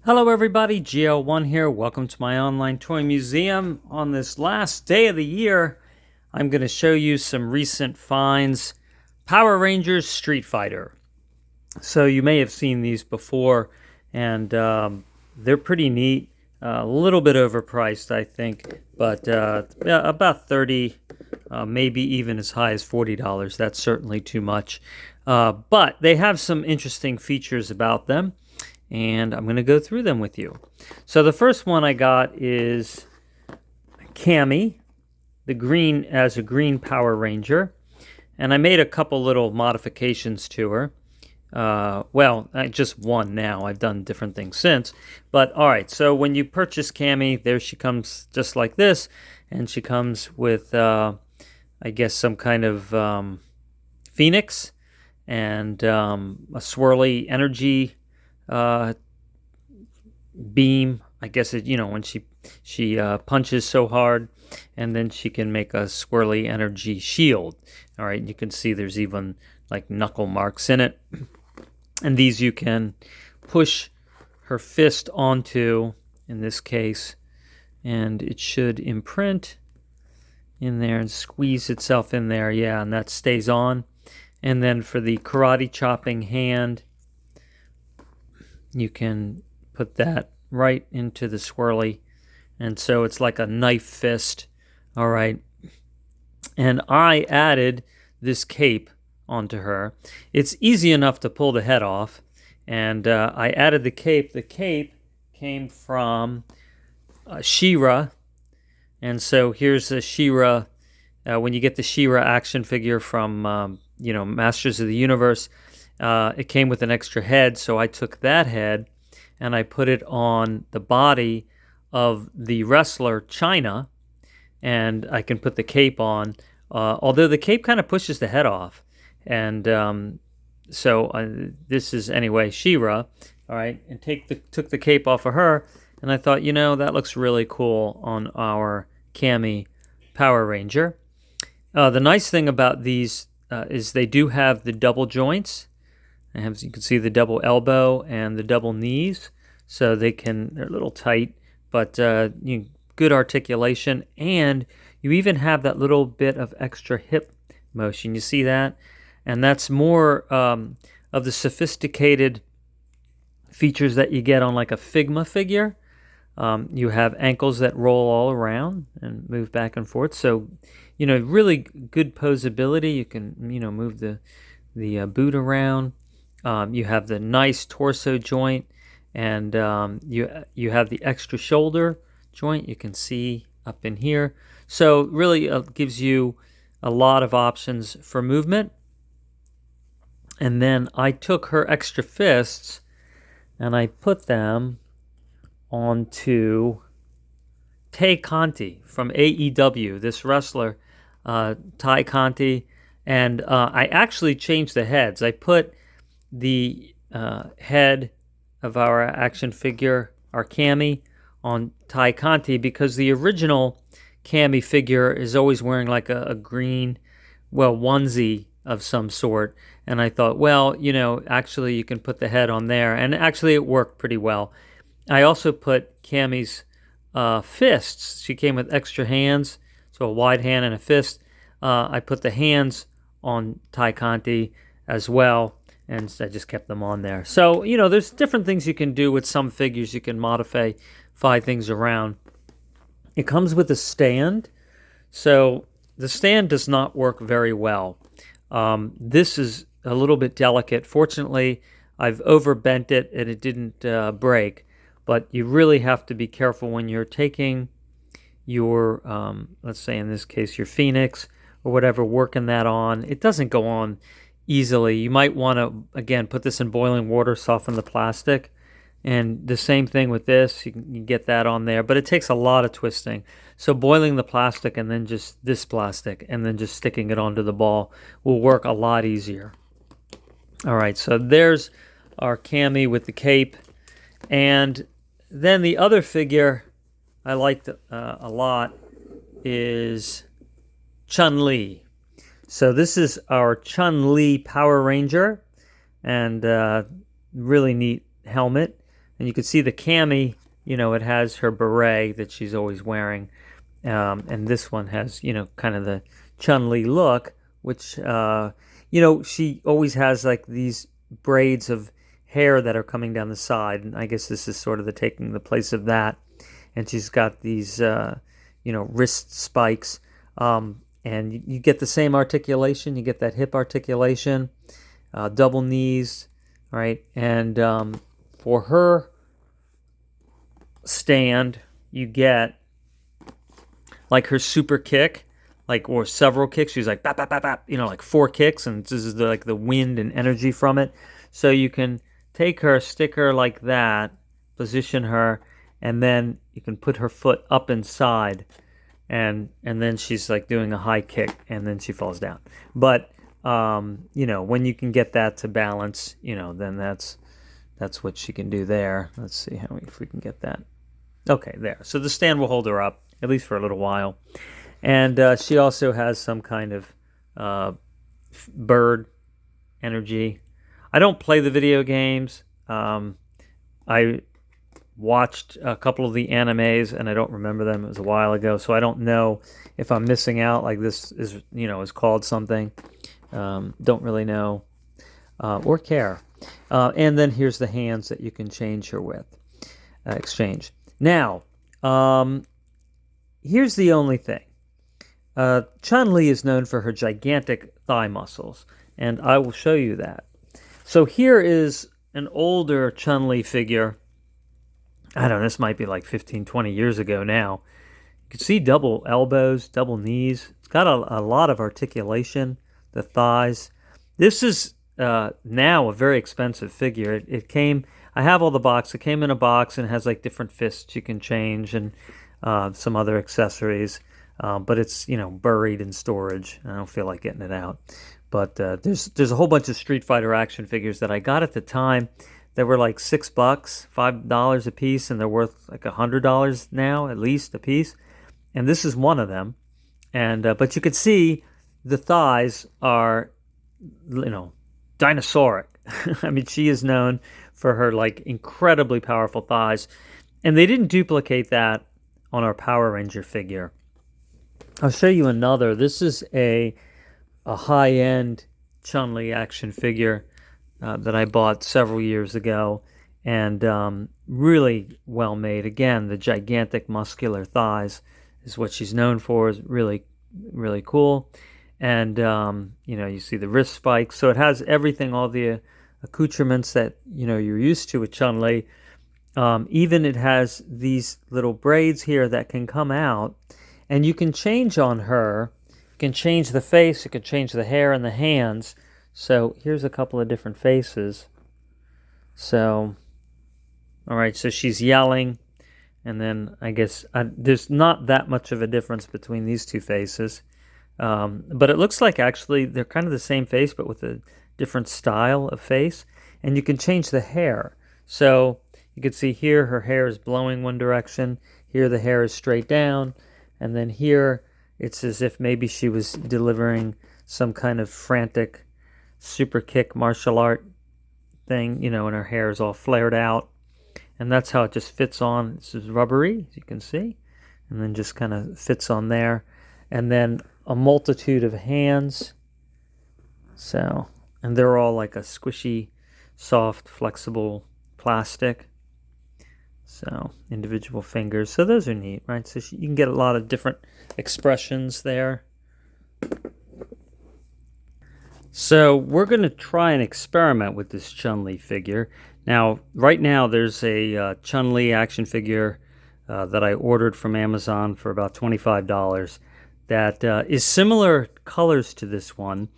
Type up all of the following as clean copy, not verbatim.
Hello everybody, GL1 here. Welcome to my online toy museum. On this last day of the year, I'm going to show you some recent finds. Power Rangers Street Fighter. So you may have seen these before, and they're pretty neat. A little bit overpriced, I think, but yeah, about $30, maybe even as high as $40. That's certainly too much. But they have some interesting features about them, and I'm going to go through them with you. So the first one I got is Cammy, the green as a green Power Ranger, and I made a couple little modifications to her. Well, just one now. I've done different things since. But all right, so when you purchase Cammy, there she comes just like this, and she comes with, I guess, some kind of phoenix and a swirly energy beam. I guess it, when she punches so hard, and then she can make a swirly energy shield. All right, you can see there's even like knuckle marks in it. And these you can push her fist onto, in this case, and it should imprint in there and squeeze itself in there. Yeah, and that stays on. And then for the karate chopping hand, you can put that right into the swirly. And so it's like a knife fist. All right. And I added this cape onto her. It's easy enough to pull the head off, and I added the cape. The cape came from She-Ra, and so here's the She-Ra. When you get the She-Ra action figure from Masters of the Universe, it came with an extra head, so I took that head and I put it on the body of the wrestler China, and I can put the cape on, although the cape kind of pushes the head off. And so this is, anyway, She-Ra, all right, and took the cape off of her, and I thought, that looks really cool on our Cammy Power Ranger. The nice thing about these is they do have the double joints. As you can see, the double elbow and the double knees, so they're a little tight, but good articulation, and you even have that little bit of extra hip motion. You see that? And that's more of the sophisticated features that you get on like a Figma figure. You have ankles that roll all around and move back and forth. So, really good posability. You can, move the boot around. You have the nice torso joint, and you have the extra shoulder joint. You can see up in here. So really gives you a lot of options for movement. And then I took her extra fists and I put them onto Tay Conti from AEW, this wrestler, Tay Conti. And I actually changed the heads. I put the head of our action figure, our Cammy, on Tay Conti because the original Cammy figure is always wearing like a green, onesie of some sort. And I thought, actually you can put the head on there. And actually it worked pretty well. I also put Cammy's fists. She came with extra hands, so a wide hand and a fist. I put the hands on Tay Conti as well, and I just kept them on there. So, there's different things you can do with some figures. You can modify things around. It comes with a stand. So the stand does not work very well. This is a little bit delicate. Fortunately, I've overbent it and it didn't break. But you really have to be careful when you're taking your, let's say in this case, your Phoenix or whatever, working that on. It doesn't go on easily. You might want to, again, put this in boiling water, soften the plastic. And the same thing with this. You can get that on there. But it takes a lot of twisting. So boiling the plastic and then just this plastic and then just sticking it onto the ball will work a lot easier. All right, so there's our Cammy with the cape. And then the other figure I liked a lot is Chun-Li. So this is our Chun-Li Power Ranger, and really neat helmet. And you can see the Cammy, it has her beret that she's always wearing. And this one has, kind of the Chun-Li look, which, she always has like these braids of hair that are coming down the side. And I guess this is sort of taking the place of that. And she's got these, wrist spikes. And you get the same articulation. You get that hip articulation, double knees, right? And for her stand, you get like her super kick, or several kicks. She's like bap, bap, bap, bap, like 4 kicks, and this is like the wind and energy from it. So you can take her, stick her like that, position her, and then you can put her foot up inside, and then she's like doing a high kick, and then she falls down. But when you can get that to balance, then that's what she can do there. Let's see if we can get that. Okay, there. So the stand will hold her up, at least for a little while. And she also has some kind of bird energy. I don't play the video games. I watched a couple of the animes, and I don't remember them. It was a while ago, so I don't know if I'm missing out. Like this is called something. Don't really know or care. And then here's the hands that you can change her with. Exchange. Now, here's the only thing. Chun-Li is known for her gigantic thigh muscles, and I will show you that. So here is an older Chun-Li figure. I don't know, this might be like 15, 20 years ago now. You can see double elbows, double knees. It's got a lot of articulation, the thighs. This is now a very expensive figure. It came, I have all the box. It came in a box and has like different fists you can change and some other accessories. But it's, buried in storage. I don't feel like getting it out. But there's a whole bunch of Street Fighter action figures that I got at the time that were like $6, $5 a piece, and they're worth like $100 now, at least a piece. And this is one of them. And but you could see the thighs are, dinosauric. I mean, she is known for her like incredibly powerful thighs. And they didn't duplicate that on our Power Ranger figure. I'll show you another. This is a high-end Chun-Li action figure that I bought several years ago, and really well made. Again, the gigantic muscular thighs is what she's known for. Is really, really cool. And you see the wrist spikes. So it has everything, all the accoutrements that you're used to with Chun-Li. Even it has these little braids here that can come out. And you can change on her. You can change the face. You can change the hair and the hands. So here's a couple of different faces. So, all right. So she's yelling. And then I guess there's not that much of a difference between these two faces. But it looks like actually they're kind of the same face, but with a different style of face. And you can change the hair. So you can see here her hair is blowing one direction. Here the hair is straight down. And then here, it's as if maybe she was delivering some kind of frantic super kick martial art thing, and her hair is all flared out. And that's how it just fits on. This is rubbery, as you can see. And then just kind of fits on there. And then a multitude of hands. So, and they're all like a squishy, soft, flexible plastic. So, individual fingers. So those are neat, right? So you can get a lot of different expressions there. So we're going to try and experiment with this Chun-Li figure. Now, right now, there's a Chun-Li action figure that I ordered from Amazon for about $25 that is similar colors to this one,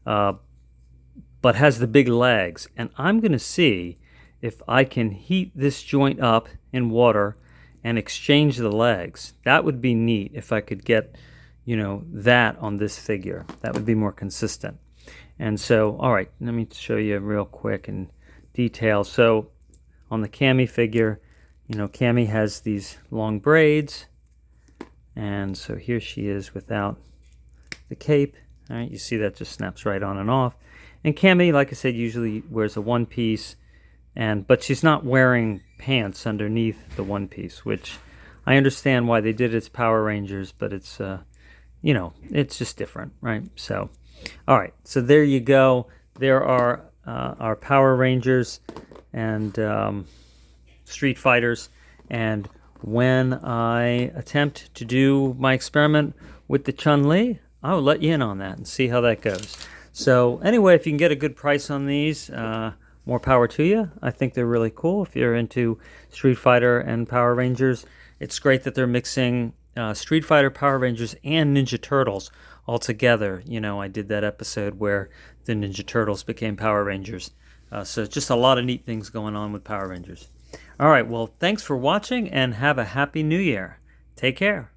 but has the big legs. And I'm going to see if I can heat this joint up in water and exchange the legs. That would be neat if I could get, that on this figure. That would be more consistent. And so, all right, let me show you real quick in detail. So on the Cammy figure, Cammy has these long braids. And so here she is without the cape. All right, you see that just snaps right on and off. And Cammy, like I said, usually wears a one-piece. But she's not wearing pants underneath the one piece, which I understand why they did it as Power Rangers, but it's, you know, it's just different, right? So, all right, so there you go. There are our Power Rangers and Street Fighters, and when I attempt to do my experiment with the Chun-Li, I will let you in on that and see how that goes. So anyway, if you can get a good price on these, more power to you. I think they're really cool. If you're into Street Fighter and Power Rangers, it's great that they're mixing Street Fighter, Power Rangers, and Ninja Turtles all together. You know, I did that episode where the Ninja Turtles became Power Rangers. So just a lot of neat things going on with Power Rangers. All right, well, thanks for watching and have a happy new year. Take care.